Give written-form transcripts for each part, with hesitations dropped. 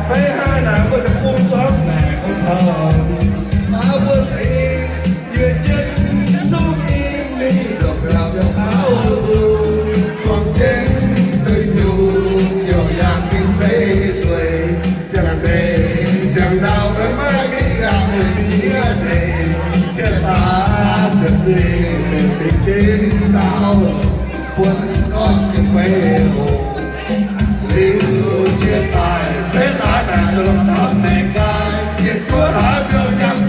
phải hai nàng có thể buông xóa nàng không thờ má quên thị về chân xuống im đi dọc đào dọc áo con trên tới nhu nhiều dạng kinh tế tuổi xem đề xem đào đôi mai đi gạo nghĩa đề xem ta chân gì để tình đào quân con cái quê hồ lưu chia tài thế ta đã được thăm mẹ cai việc chúa đã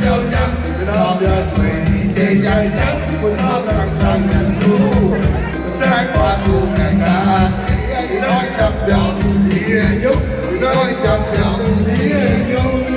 biểu nhâm đó giờ thủy để dài trắng của nó rằng nhận thu sẽ qua thu ngày cả nói chậm biểu gì nhúc nói chậm biểu gì nhúc.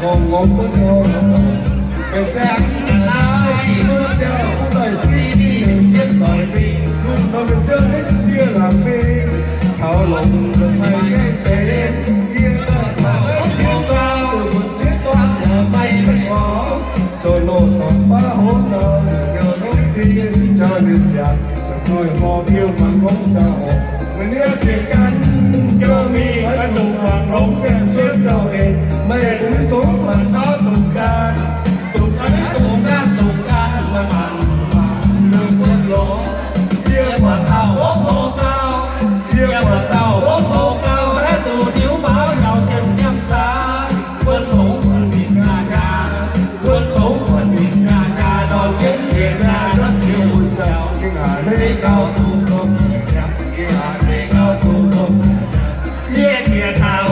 Con con cái sáng ai bước chào lời xin đi chiếc tỏi vì lúc tôi được chơi hết kia làm phim thảo luận được hai cái tên kia là chiếc sao từ một chiếc toán nhà bay bên ngõ solo còn ba hôn nợ nhờ nốt thiên cho được nhạc cho người họ yêu mà không chào mình nhớ chuyện canh cho mi ở trong hoàng hôn kèm chiếc trâu hề mê cũng xuống mà nó tụt ca mà bạn đừng quên lỗ chia mà tao hốt cao chia mà tao hốt cao hết từ điếu báo vào chân nhâm xa quên thủ phần miền ca quên thủ phần miền ca đòi chết hiện ra rất nhiều buồn chào cái ngả lê cao tu không cái ngả lê cao tu không yeah kìa thảo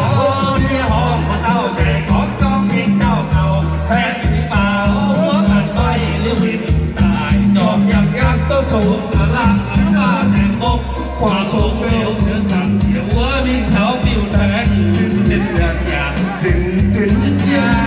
chia họ mà tao chạy có con miếng đau nào thế chỉ vào muốn thành bay lưu bình tại tròn nhằm gác tôi thủ là làm và thành công quả xuống đều những thằng nhiều quá đi thảo tiêu thế xin nhà xin